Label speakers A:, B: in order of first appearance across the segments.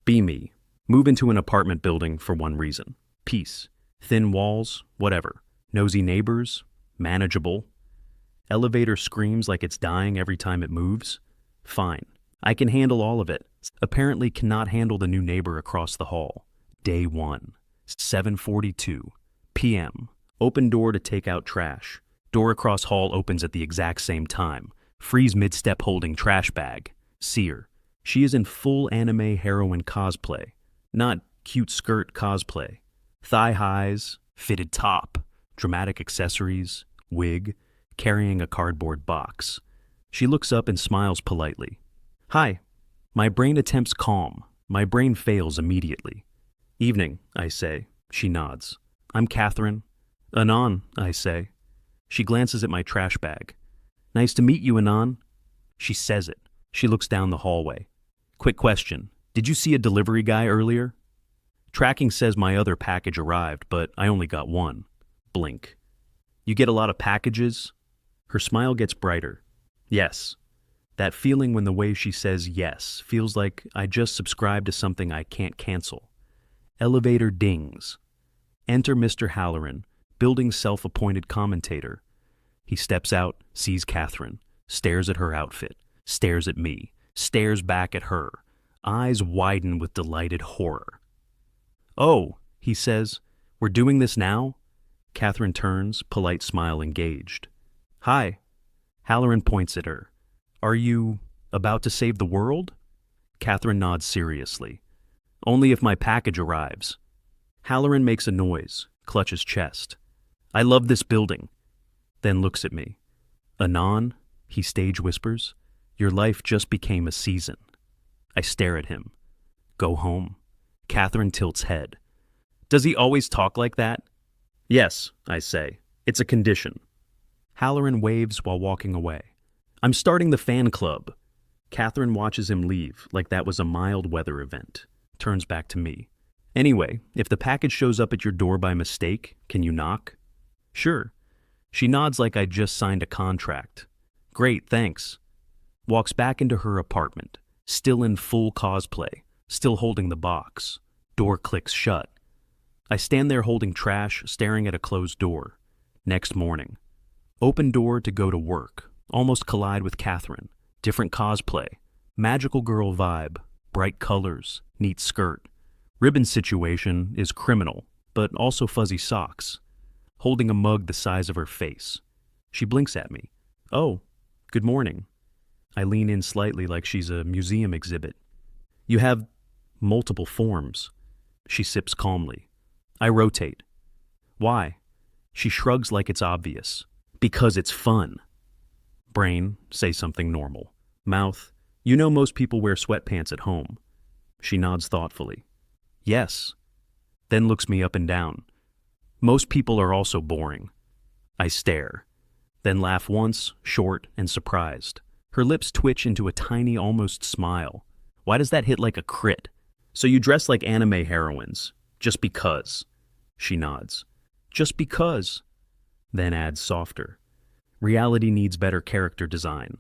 A: Be me. Move into an apartment building for one reason. Peace. Thin walls, whatever. Nosy neighbors, manageable. Elevator screams like it's dying every time it moves. Fine. I can handle all of it. Apparently cannot handle the new neighbor across the hall. Day 1. 7:42 p.m. Open door to take out trash. Door across hall opens at the exact same time. Freeze mid-step holding trash bag. See her. She is in full anime heroine cosplay. Not cute skirt cosplay. Thigh highs, fitted top, dramatic accessories, wig, carrying a cardboard box. She looks up and smiles politely. Hi. My brain attempts calm. My brain fails immediately. Evening, I say. She nods. I'm Catherine. Anon, I say. She glances at my trash bag. Nice to meet you, Anon. She says it. She looks down the hallway. Quick question. Did you see a delivery guy earlier? Tracking says my other package arrived, but I only got one. Blink. You get a lot of packages? Her smile gets brighter. Yes. That feeling when the way she says yes feels like I just subscribed to something I can't cancel. Elevator dings. Enter Mr. Halloran, building self-appointed commentator. He steps out, sees Catherine, stares at her outfit, stares at me, stares back at her. Eyes widen with delighted horror. Oh, he says, we're doing this now? Catherine turns, polite smile engaged. Hi. Halloran points at her. Are you about to save the world? Catherine nods seriously. Only if my package arrives. Halloran makes a noise, clutches chest. I love this building. Then looks at me. Anon, he stage whispers, your life just became a season. I stare at him. Go home. Catherine tilts head. Does he always talk like that? Yes, I say. It's a condition. Halloran waves while walking away. I'm starting the fan club. Catherine watches him leave like that was a mild weather event. Turns back to me. Anyway, if the package shows up at your door by mistake, can you knock? Sure. She nods like I just signed a contract. Great, thanks. Walks back into her apartment, still in full cosplay, still holding the box. Door clicks shut. I stand there holding trash, staring at a closed door. Next morning. Open door to go to work. Almost collide with Catherine. Different cosplay. Magical girl vibe. Bright colors. Neat skirt. Ribbon situation is criminal, but also fuzzy socks. Holding a mug the size of her face. She blinks at me. Oh, good morning. I lean in slightly like she's a museum exhibit. You have multiple forms. She sips calmly. I rotate. Why? She shrugs like it's obvious. Because it's fun. Brain, say something normal. Mouth, you know most people wear sweatpants at home. She nods thoughtfully. Yes. Then looks me up and down. Most people are also boring. I stare. Then laugh once, short and surprised. Her lips twitch into a tiny, almost smile. Why does that hit like a crit? So you dress like anime heroines. Just because. She nods. Just because. Then adds softer. Reality needs better character design.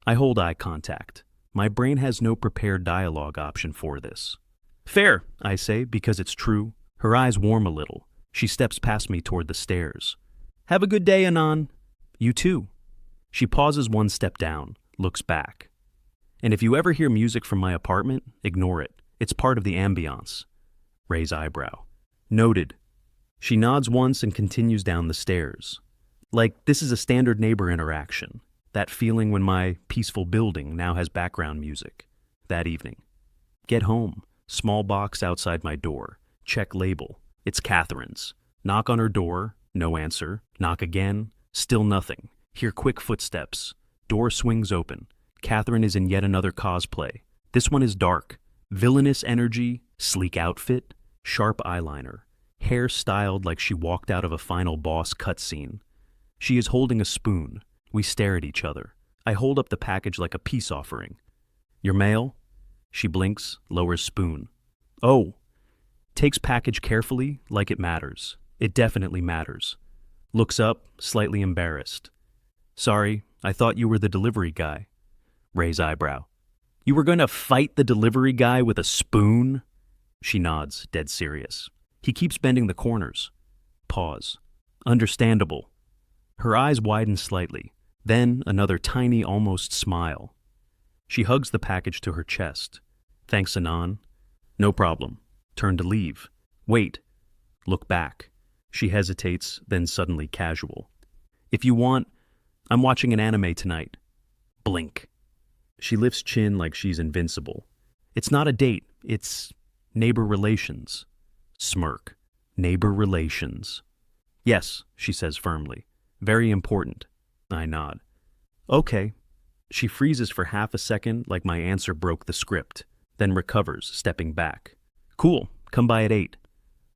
A: I hold eye contact. My brain has no prepared dialogue option for this. Fair, I say, because it's true. Her eyes warm a little. She steps past me toward the stairs. Have a good day, Anon. You too. She pauses one step down, looks back. And if you ever hear music from my apartment, ignore it. It's part of the ambiance. Raise eyebrow. Noted. She nods once and continues down the stairs. Like this is a standard neighbor interaction. That feeling when my peaceful building now has background music. That evening. Get home. Small box outside my door. Check label. It's Catherine's. Knock on her door. No answer. Knock again. Still nothing. Hear quick footsteps. Door swings open. Catherine is in yet another cosplay. This one is dark. Villainous energy, sleek outfit, sharp eyeliner. Hair styled like she walked out of a final boss cutscene. She is holding a spoon. We stare at each other. I hold up the package like a peace offering. Your mail? She blinks, lowers spoon. Oh. Takes package carefully, like it matters. It definitely matters. Looks up, slightly embarrassed. Sorry, I thought you were the delivery guy. Raise eyebrow. You were going to fight the delivery guy with a spoon? She nods, dead serious. He keeps bending the corners. Pause. Understandable. Her eyes widen slightly, then another tiny, almost smile. She hugs the package to her chest. Thanks, Anon. No problem. Turn to leave. Wait. Look back. She hesitates, then suddenly casual. If you want, I'm watching an anime tonight. Blink. She lifts chin like she's invincible. It's not a date, it's neighbor relations. Smirk. Neighbor relations. Yes, she says firmly. Very important. I nod. Okay. She freezes for half a second like my answer broke the script, then recovers, stepping back. Cool. Come by at 8.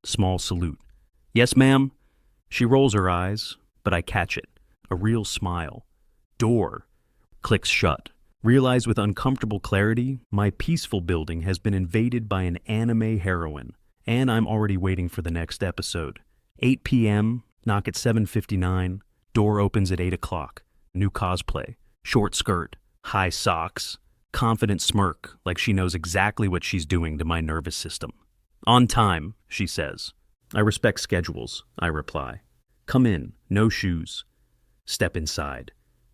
A: Small salute. Yes, ma'am. She rolls her eyes, but I catch it. A real smile. Door. Clicks shut. Realize with uncomfortable clarity, my peaceful building has been invaded by an anime heroine, and I'm already waiting for the next episode. 8 p.m., knock at 7:59, door opens at 8 o'clock. New cosplay, short skirt, high socks, confident smirk like she knows exactly what she's doing to my nervous system. On time, she says. I respect schedules, I reply. Come in, no shoes. Step inside.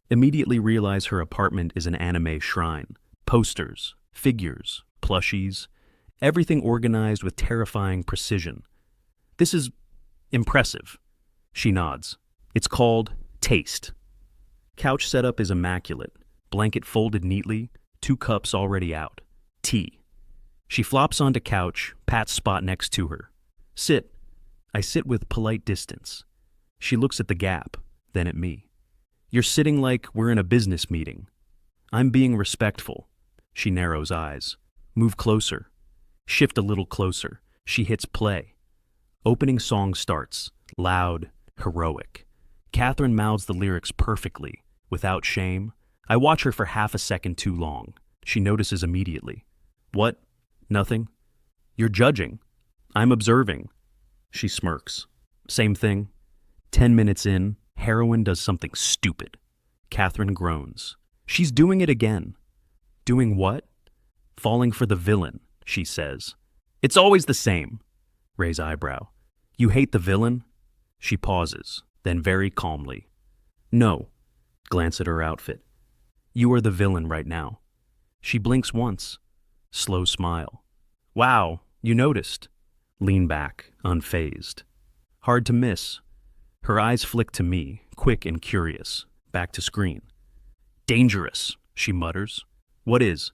A: Immediately realize her apartment is an anime shrine. Posters, figures, plushies, everything organized with terrifying precision. This is impressive. She nods. It's called taste. Couch setup is immaculate. Blanket folded neatly, 2 cups already out. Tea. She flops onto couch, pats spot next to her. Sit. I sit with polite distance. She looks at the gap, then at me. You're sitting like we're in a business meeting. I'm being respectful. She narrows eyes. Move closer. Shift a little closer. She hits play. Opening song starts. Loud, heroic. Catherine mouths the lyrics perfectly, without shame. I watch her for half a second too long. She notices immediately. What? Nothing? You're judging. I'm observing. She smirks. Same thing. 10 minutes in, heroine does something stupid. Catherine groans. She's doing it again. Doing what? Falling for the villain, she says. It's always the same. Raise eyebrow. You hate the villain? She pauses, then very calmly. No. Glance at her outfit. You are the villain right now. She blinks once. Slow smile. Wow, you noticed. Lean back, unfazed. Hard to miss. Her eyes flick to me, quick and curious. Back to screen. Dangerous, she mutters. What is?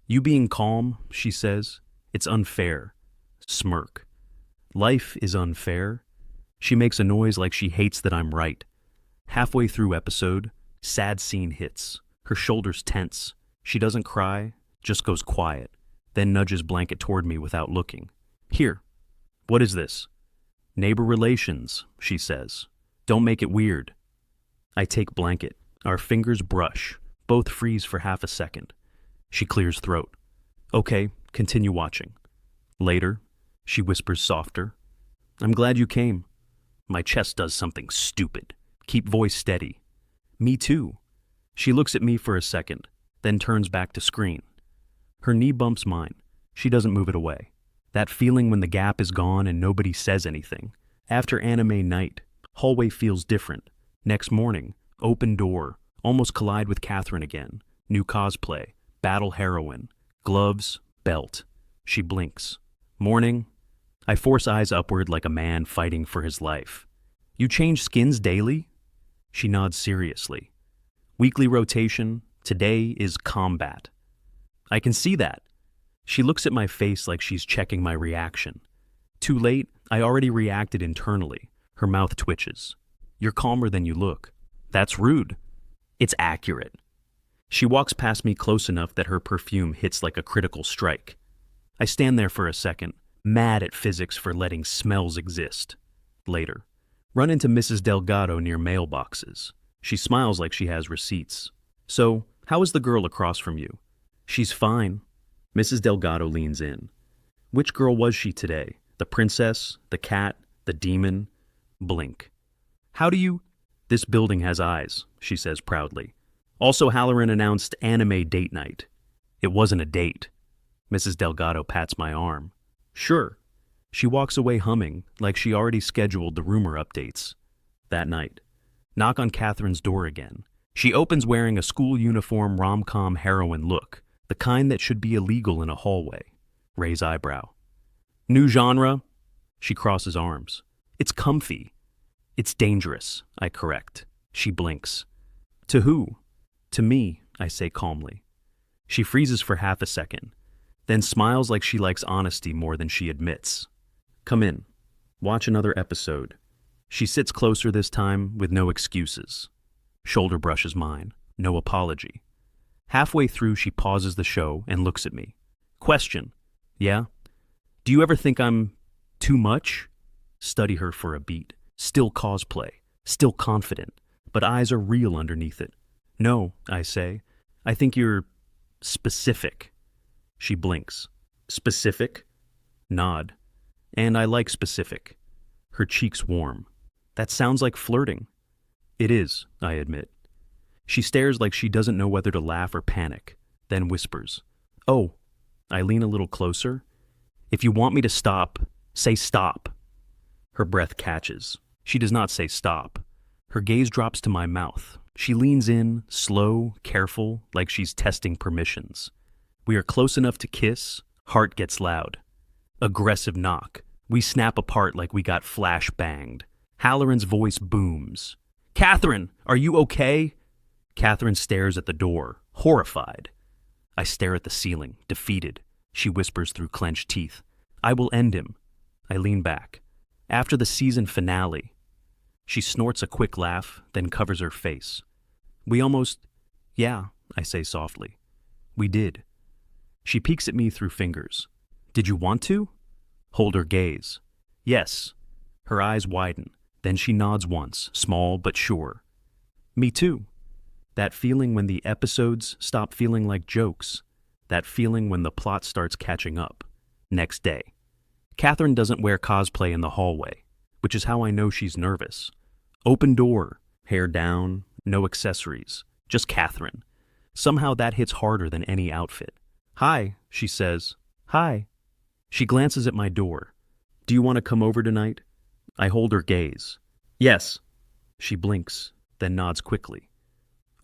A: You being calm, she says. It's unfair. Smirk. Life is unfair. She makes a noise like she hates that I'm right. Halfway through episode, sad scene hits. Her shoulders tense. She doesn't cry, just goes quiet, then nudges blanket toward me without looking. Here. What is this? Neighbor relations, she says. Don't make it weird. I take blanket. Our fingers brush. Both freeze for half a second. She clears throat. Okay, continue watching. Later, she whispers softer. I'm glad you came. My chest does something stupid. Keep voice steady. Me too. She looks at me for a second, then turns back to screen. Her knee bumps mine. She doesn't move it away. That feeling when the gap is gone and nobody says anything. After anime night, hallway feels different. Next morning, open door, almost collide with Catherine again. New cosplay, battle heroine, gloves, belt. She blinks. Morning. I force eyes upward like a man fighting for his life. You change skins daily? She nods seriously. Weekly rotation. Today is combat. I can see that. She looks at my face like she's checking my reaction. Too late, I already reacted internally. Her mouth twitches. You're calmer than you look. That's rude. It's accurate. She walks past me close enough that her perfume hits like a critical strike. I stand there for a second, mad at physics for letting smells exist. Later, run into Mrs. Delgado near mailboxes. She smiles like she has receipts. So, how is the girl across from you? She's fine. Mrs. Delgado leans in. Which girl was she today? The princess? The cat? The demon? Blink. How do you... This building has eyes, she says proudly. Also, Halloran announced anime date night. It wasn't a date. Mrs. Delgado pats my arm. Sure. She walks away humming, like she already scheduled the rumor updates. That night. Knock on Catherine's door again. She opens wearing a school uniform rom-com heroine look, the kind that should be illegal in a hallway. Raise eyebrow. New genre? She crosses arms. It's comfy. It's dangerous, I correct. She blinks. To who? To me, I say calmly. She freezes for half a second, then smiles like she likes honesty more than she admits. Come in. Watch another episode. She sits closer this time with no excuses. Shoulder brushes mine. No apology. Halfway through, she pauses the show and looks at me. Question. Yeah? Do you ever think I'm too much? Study her for a beat. Still cosplay. Still confident. But eyes are real underneath it. No, I say. I think you're specific. She blinks. Specific? Nod. And I like specific. Her cheeks warm. That sounds like flirting. It is, I admit. She stares like she doesn't know whether to laugh or panic, then whispers. Oh, I lean a little closer. If you want me to stop, say stop. Her breath catches. She does not say stop. Her gaze drops to my mouth. She leans in, slow, careful, like she's testing permissions. We are close enough to kiss. Heart gets loud. Aggressive knock. We snap apart like we got flash banged. Halloran's voice booms. Catherine, are you okay? Catherine stares at the door, horrified. I stare at the ceiling, defeated. She whispers through clenched teeth. I will end him. I lean back. After the season finale. She snorts a quick laugh, then covers her face. We almost... Yeah, I say softly. We did. She peeks at me through fingers. Did you want to? Hold her gaze. Yes. Her eyes widen. Then she nods once, small but sure. Me too. That feeling when the episodes stop feeling like jokes. That feeling when the plot starts catching up. Next day. Catherine doesn't wear cosplay in the hallway, which is how I know she's nervous. Open door, hair down, no accessories, just Catherine. Somehow that hits harder than any outfit. Hi, she says. Hi. She glances at my door. Do you want to come over tonight? I hold her gaze. Yes. She blinks, then nods quickly.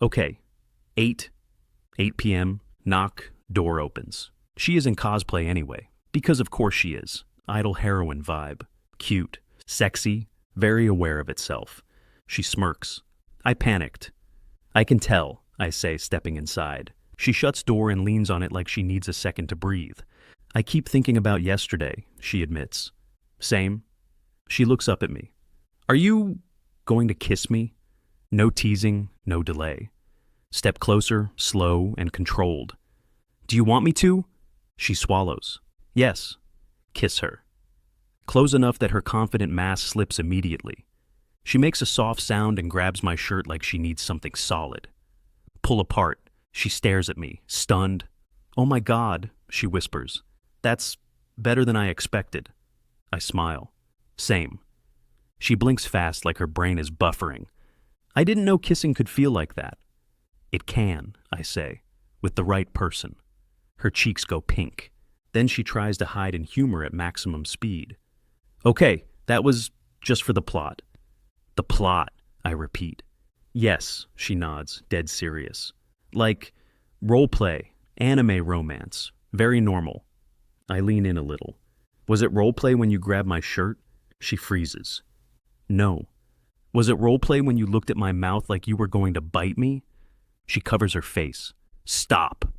A: Okay. 8 p.m. Knock, door opens. She is in cosplay anyway, because of course she is. Idle heroine vibe. Cute, sexy, very aware of itself. She smirks. I panicked. I can tell, I say, stepping inside. She shuts door and leans on it like she needs a second to breathe. I keep thinking about yesterday, she admits. Same. She looks up at me. Are you going to kiss me? No teasing, no delay. Step closer, slow and controlled. Do you want me to? She swallows. Yes. Kiss her. Close enough that her confident mask slips immediately. She makes a soft sound and grabs my shirt like she needs something solid. Pull apart. She stares at me, stunned. Oh my God, she whispers. That's better than I expected. I smile. Same. She blinks fast like her brain is buffering. I didn't know kissing could feel like that. It can, I say, with the right person. Her cheeks go pink. Then she tries to hide in humor at maximum speed. Okay, that was just for the plot. The plot, I repeat. Yes, she nods, dead serious. Like role play, anime romance, very normal. I lean in a little. Was it role play when you grabbed my shirt? She freezes. No. Was it role play when you looked at my mouth like you were going to bite me? She covers her face. Stop.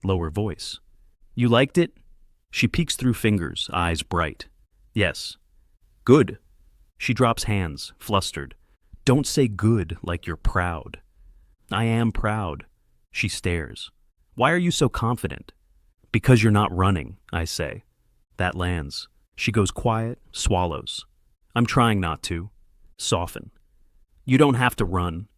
A: Lower voice. You liked it? She peeks through fingers, eyes bright. Yes. Good. She drops hands, flustered. Don't say good like you're proud. I am proud. She stares. Why are you so confident? Because you're not running, I say. That lands. She goes quiet, swallows. I'm trying not to. Soften. You don't have to run.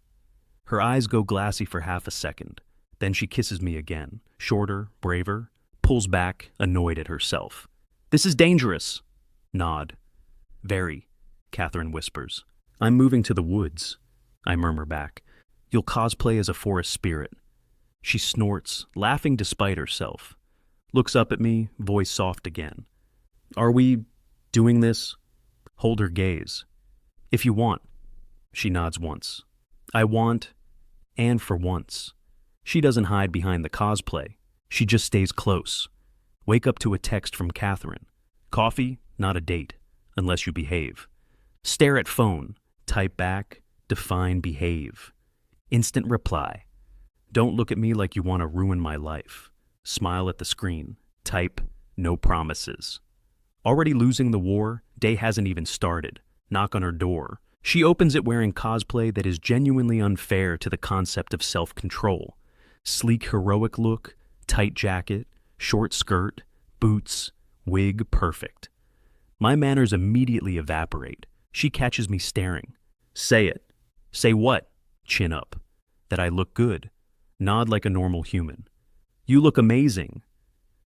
A: Her eyes go glassy for half a second. Then she kisses me again, shorter, braver, pulls back, annoyed at herself. This is dangerous. Nod. Very, Catherine whispers. I'm moving to the woods. I murmur back. You'll cosplay as a forest spirit. She snorts, laughing despite herself. Looks up at me, voice soft again. Are we doing this? Hold her gaze. If you want. She nods once. I want, and for once. She doesn't hide behind the cosplay. She just stays close. Wake up to a text from Catherine. Coffee, not a date, unless you behave. Stare at phone. Type back. Define behave. Instant reply. Don't look at me like you want to ruin my life. Smile at the screen. Type, no promises. Already losing the war, day hasn't even started. Knock on her door. She opens it wearing cosplay that is genuinely unfair to the concept of self-control. Sleek heroic look, tight jacket, short skirt, boots, wig perfect. My manners immediately evaporate. She catches me staring. Say it. Say what? Chin up. That I look good. Nod like a normal human. You look amazing.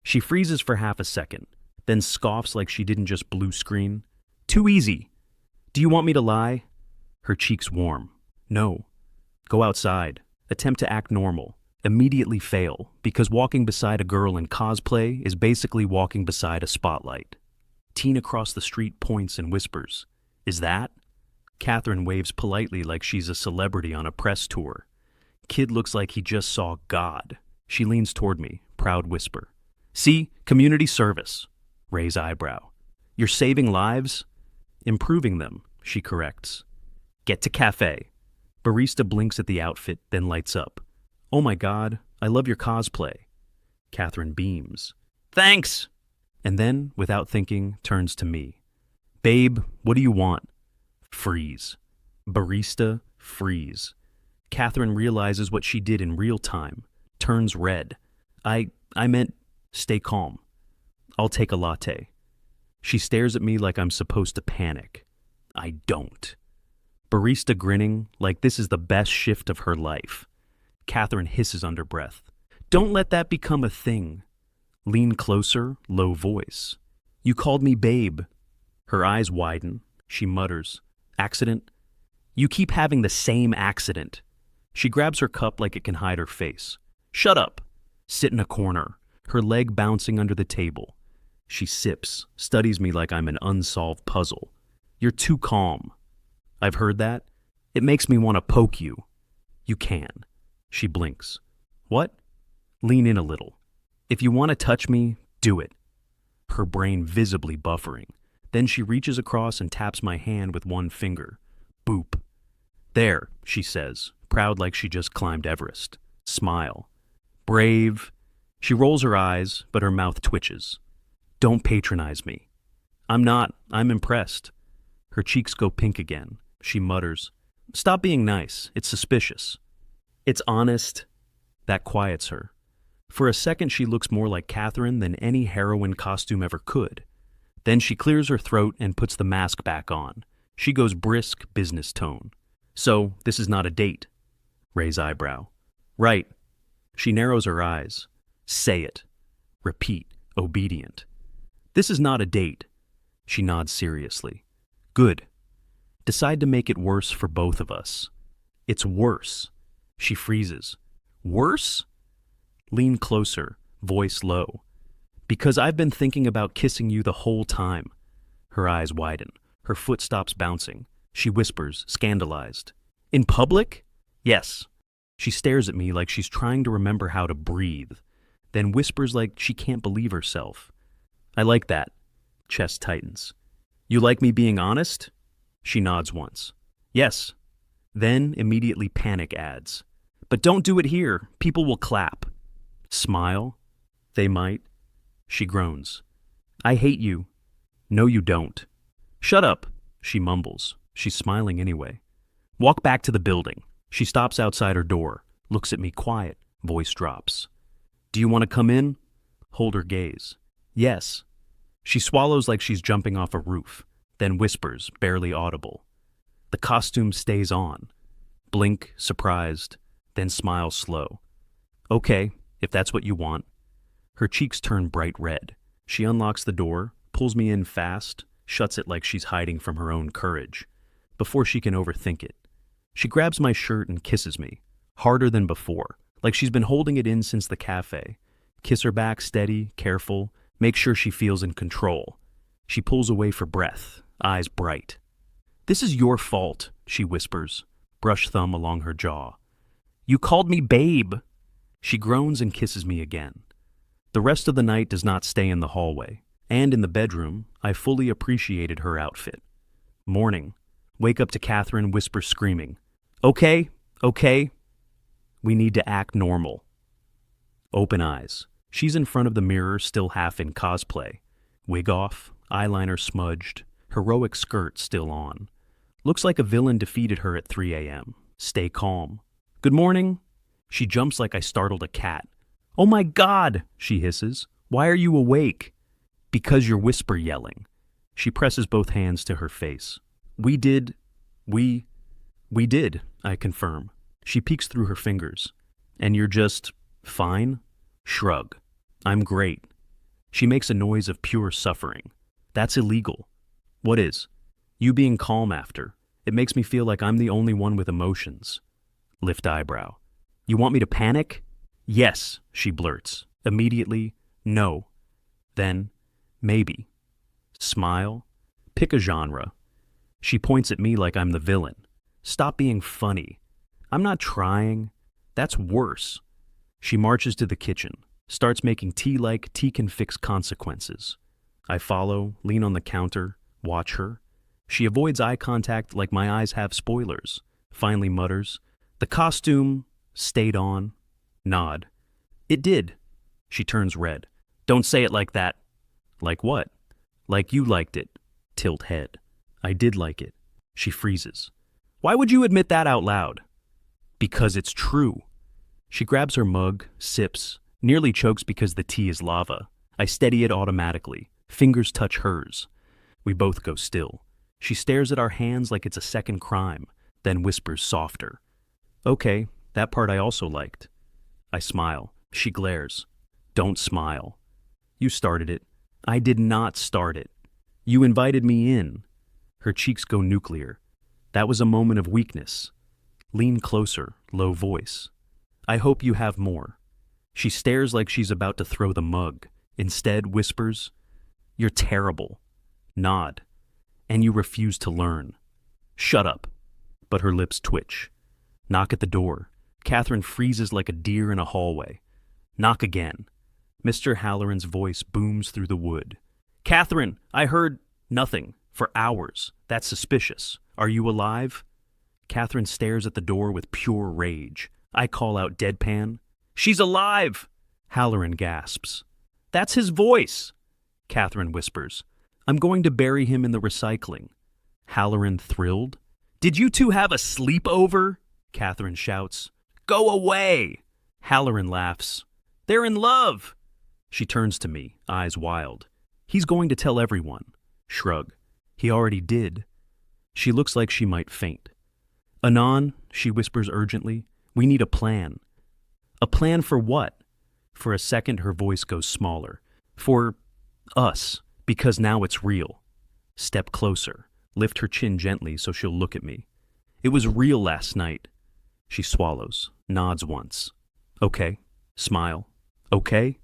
A: She freezes for half a second, then scoffs like she didn't just blue screen. Too easy. Do you want me to lie? Her cheeks warm. No. Go outside. Attempt to act normal. Immediately fail, because walking beside a girl in cosplay is basically walking beside a spotlight. Teen across the street points and whispers. Is that? Catherine waves politely like she's a celebrity on a press tour. Kid looks like he just saw God. She leans toward me, proud whisper. See, community service. Raise eyebrow. You're saving lives? Improving them, she corrects. Get to cafe. Barista blinks at the outfit, then lights up. Oh my God, I love your cosplay. Catherine beams. Thanks! And then, without thinking, turns to me. Babe, what do you want? Freeze. Barista, freeze. Catherine realizes what she did in real time. Turns red. I meant, stay calm. I'll take a latte. She stares at me like I'm supposed to panic. I don't. Barista grinning like this is the best shift of her life. Catherine hisses under breath. Don't let that become a thing. Lean closer, low voice. You called me babe. Her eyes widen. She mutters. Accident? You keep having the same accident. She grabs her cup like it can hide her face. Shut up. Sit in a corner, her leg bouncing under the table. She sips, studies me like I'm an unsolved puzzle. You're too calm. I've heard that. It makes me want to poke you. You can. She blinks. What? Lean in a little. If you want to touch me, do it. Her brain visibly buffering. Then she reaches across and taps my hand with one finger. Boop. There, she says, proud like she just climbed Everest. Smile. Brave. She rolls her eyes, but her mouth twitches. Don't patronize me. I'm not. I'm impressed. Her cheeks go pink again. She mutters. Stop being nice. It's suspicious. It's honest. That quiets her. For a second, she looks more like Catherine than any heroine costume ever could. Then she clears her throat and puts the mask back on. She goes brisk, business tone. So, this is not a date. Raise eyebrow. Right. She narrows her eyes. Say it. Repeat. Obedient. This is not a date. She nods seriously. Good. Decide to make it worse for both of us. It's worse. She freezes. Worse? Lean closer, voice low. Because I've been thinking about kissing you the whole time. Her eyes widen. Her foot stops bouncing. She whispers, scandalized. In public? Yes. She stares at me like she's trying to remember how to breathe, then whispers like she can't believe herself. I like that. Chest tightens. You like me being honest? She nods once. Yes. Then immediately panic adds. But don't do it here. People will clap. Smile. They might. She groans. I hate you. No, you don't. Shut up, she mumbles. She's smiling anyway. Walk back to the building. She stops outside her door, looks at me quiet, voice drops. Do you want to come in? Hold her gaze. Yes. She swallows like she's jumping off a roof, then whispers, barely audible. The costume stays on. Blink, surprised, then smile slow. Okay, if that's what you want. Her cheeks turn bright red. She unlocks the door, pulls me in fast, shuts it like she's hiding from her own courage, before she can overthink it. She grabs my shirt and kisses me, harder than before, like she's been holding it in since the cafe. Kiss her back steady, careful, make sure she feels in control. She pulls away for breath, eyes bright. "This is your fault," she whispers, brush thumb along her jaw. "You called me babe." She groans and kisses me again. The rest of the night does not stay in the hallway, and in the bedroom, I fully appreciated her outfit. Morning, wake up to Catherine whisper screaming, "Okay, okay, we need to act normal." Open eyes. She's in front of the mirror, still half in cosplay. Wig off, eyeliner smudged, heroic skirt still on. Looks like a villain defeated her at 3 a.m. Stay calm. "Good morning." She jumps like I startled a cat. "Oh my God," she hisses. "Why are you awake?" "Because you're whisper yelling." She presses both hands to her face. We did, I confirm. She peeks through her fingers. "And you're just fine?" Shrug. "I'm great." She makes a noise of pure suffering. "That's illegal." "What is?" "You being calm after. It makes me feel like I'm the only one with emotions." Lift eyebrow. "You want me to panic?" "Yes," she blurts. Immediately, "No." Then, "Maybe." Smile. Pick a genre. She points at me like I'm the villain. "Stop being funny." "I'm not trying." "That's worse." She marches to the kitchen, starts making tea like tea can fix consequences. I follow, lean on the counter, watch her. She avoids eye contact like my eyes have spoilers. Finally mutters, "The costume stayed on." Nod. "It did." She turns red. "Don't say it like that." "Like what?" "Like you liked it." Tilt head. "I did like it." She freezes. "Why would you admit that out loud?" "Because it's true." She grabs her mug, sips, nearly chokes because the tea is lava. I steady it automatically. Fingers touch hers. We both go still. She stares at our hands like it's a second crime, then whispers softer. "Okay, that part I also liked." I smile. She glares. "Don't smile." "You started it." "I did not start it." "You invited me in." Her cheeks go nuclear. "That was a moment of weakness." Lean closer, low voice. "I hope you have more." She stares like she's about to throw the mug. Instead, whispers, "You're terrible." Nod. "And you refuse to learn." "Shut up." But her lips twitch. Knock at the door. Catherine freezes like a deer in a hallway. Knock again. Mr. Halloran's voice booms through the wood. "Catherine, I heard nothing for hours. That's suspicious. Are you alive?" Catherine stares at the door with pure rage. I call out deadpan, "She's alive!" Halloran gasps. "That's his voice!" Catherine whispers, "I'm going to bury him in the recycling." Halloran thrilled. "Did you two have a sleepover?" Catherine shouts. "Go away!" Halloran laughs. "They're in love!" She turns to me, eyes wild. "He's going to tell everyone." Shrug. "He already did." She looks like she might faint. "Anon," she whispers urgently, "we need a plan." "A plan for what?" For a second her voice goes smaller. "For us, because now it's real." Step closer, lift her chin gently so she'll look at me. "It was real last night." She swallows, nods once. "Okay." Smile. "Okay?"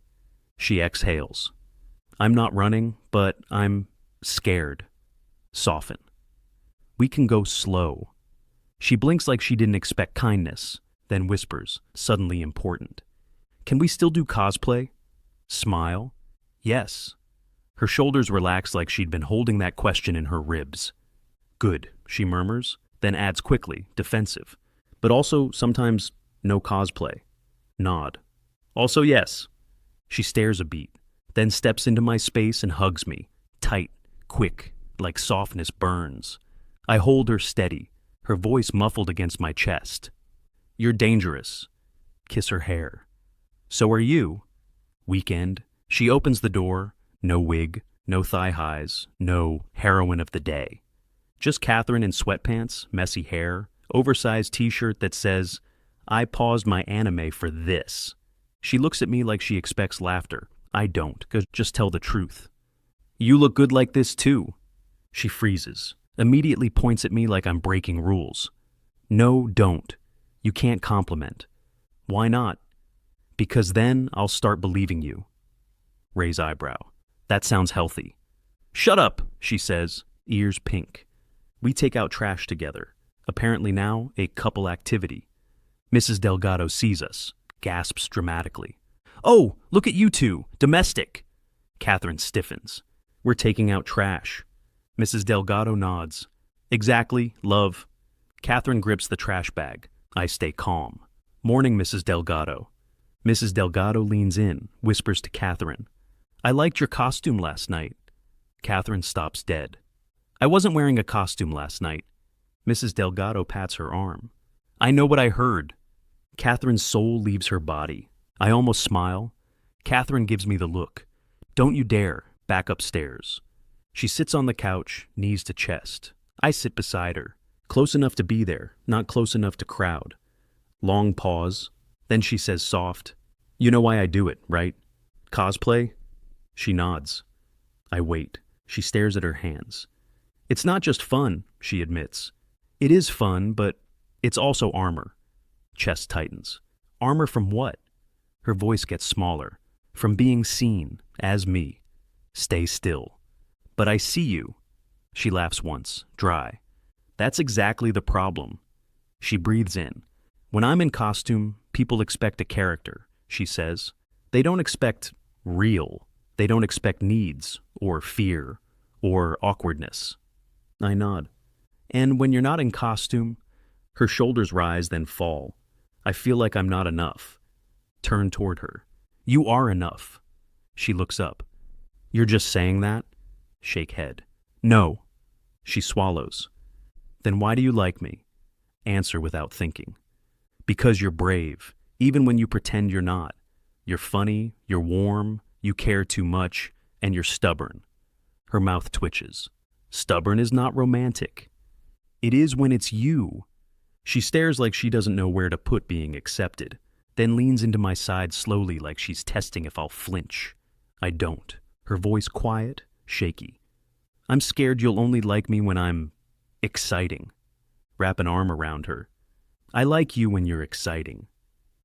A: She exhales. "I'm not running, but I'm scared." Soften. "We can go slow." She blinks like she didn't expect kindness, then whispers, suddenly important. "Can we still do cosplay?" Smile. "Yes." Her shoulders relax like she'd been holding that question in her ribs. "Good," she murmurs, then adds quickly, defensive. "But also, sometimes, no cosplay." Nod. "Also yes." She stares a beat, then steps into my space and hugs me, tight, quick, like softness burns. I hold her steady, her voice muffled against my chest. "You're dangerous." Kiss her hair. "So are you." Weekend. She opens the door. No wig, no thigh highs, no heroine of the day. Just Catherine in sweatpants, messy hair, oversized t-shirt that says, "I paused my anime for this." She looks at me like she expects laughter. I don't, just tell the truth. "You look good like this too." She freezes, immediately points at me like I'm breaking rules. "No, don't. You can't compliment." "Why not?" Because then I'll start believing you. Raise eyebrow. That sounds healthy. Shut up, she says, ears pink. We take out trash together. Apparently now a couple activity. Mrs. Delgado sees us, gasps dramatically. Oh, look at you two, domestic. Catherine stiffens. We're taking out trash. Mrs. Delgado nods. Exactly, love. Catherine grips the trash bag. I stay calm. Morning, Mrs. Delgado. Mrs. Delgado leans in, whispers to Catherine. I liked your costume last night. Catherine stops dead. I wasn't wearing a costume last night. Mrs. Delgado pats her arm. I know what I heard. Catherine's soul leaves her body. I almost smile. Catherine gives me the look. Don't you dare, back upstairs. She sits on the couch, knees to chest. I sit beside her, close enough to be there, not close enough to crowd. Long pause. Then she says soft, You know why I do it, right? Cosplay? She nods. I wait. She stares at her hands. It's not just fun, she admits. It is fun, but it's also armor. Chest tightens. Armor from what? Her voice gets smaller. From being seen, as me. Stay still. But I see you. She laughs once, dry. That's exactly the problem. She breathes in. When I'm in costume, people expect a character, she says. They don't expect real. They don't expect needs, or fear, or awkwardness. I nod. And when you're not in costume, her shoulders rise, then fall. I feel like I'm not enough. Turn toward her. You are enough. She looks up. You're just saying that? Shake head. No. She swallows. Then why do you like me? Answer without thinking. Because you're brave, even when you pretend you're not. You're funny, you're warm, you care too much, and you're stubborn. Her mouth twitches. Stubborn is not romantic. It is when it's you. She stares like she doesn't know where to put being accepted, then leans into my side slowly like she's testing if I'll flinch. I don't. Her voice quiet, shaky. I'm scared you'll only like me when I'm exciting. Wrap an arm around her. I like you when you're exciting.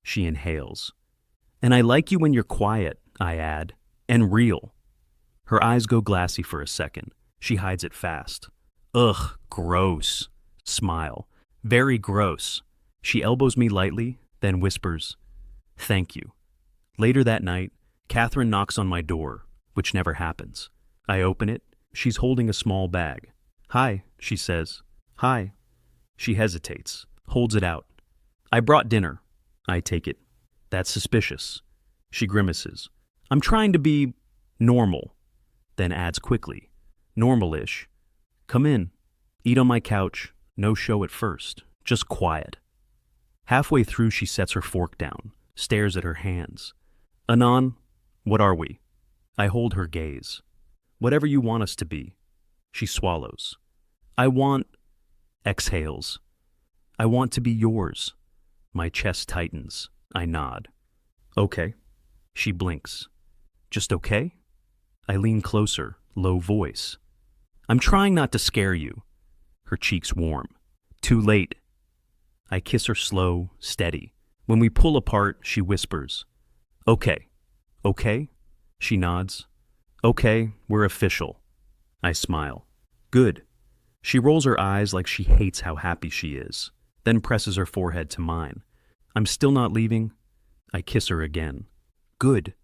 A: She inhales. And I like you when you're quiet, I add, and real. Her eyes go glassy for a second. She hides it fast. Ugh, gross. Smile. Very gross. She elbows me lightly, then whispers, Thank you. Later that night, Catherine knocks on my door, which never happens. I open it. She's holding a small bag. Hi, she says. Hi. She hesitates, holds it out. I brought dinner. I take it. That's suspicious. She grimaces. I'm trying to be normal. Then adds quickly, normal-ish. Come in. Eat on my couch. No show at first. Just quiet. Halfway through, she sets her fork down, stares at her hands. Anon, what are we? I hold her gaze. Whatever you want us to be. She swallows. I want... Exhales. I want to be yours. My chest tightens. I nod. Okay. She blinks. Just okay? I lean closer, low voice. I'm trying not to scare you. Her cheeks warm. Too late. I kiss her slow, steady. When we pull apart, she whispers. Okay. Okay? She nods. Okay, we're official. I smile. Good. She rolls her eyes like she hates how happy she is, then presses her forehead to mine. I'm still not leaving. I kiss her again. Good.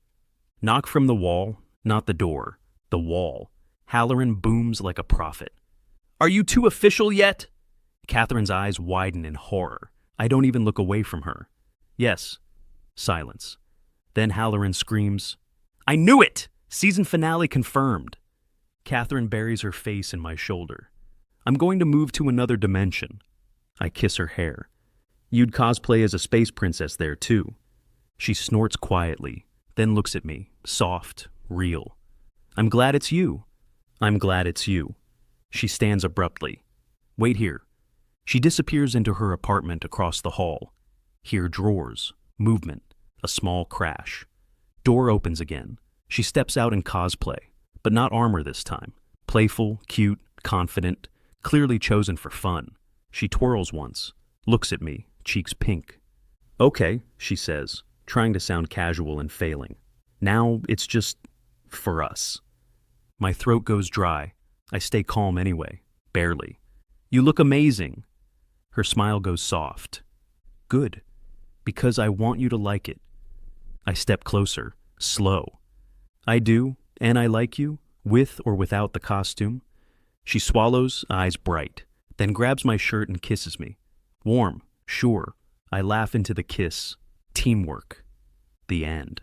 A: Knock from the wall, not the door. The wall. Halloran booms like a prophet. Are you too official yet? Catherine's eyes widen in horror. I don't even look away from her. Yes. Silence. Then Halloran screams, I knew it! Season finale confirmed. Catherine buries her face in my shoulder. I'm going to move to another dimension. I kiss her hair. You'd cosplay as a space princess there too. She snorts quietly, then looks at me, soft, real. I'm glad it's you. I'm glad it's you. She stands abruptly. Wait here. She disappears into her apartment across the hall. Hear drawers, movement, a small crash. Door opens again. She steps out in cosplay, but not armor this time. Playful, cute, confident, clearly chosen for fun. She twirls once, looks at me, cheeks pink. Okay, she says. trying to sound casual and failing. Now it's just for us. My throat goes dry. I stay calm anyway, barely. You look amazing. Her smile goes soft. Good, because I want you to like it. I step closer, slow. I do, and I like you, with or without the costume. She swallows, eyes bright, then grabs my shirt and kisses me. Warm, sure. I laugh into the kiss. Teamwork. The end.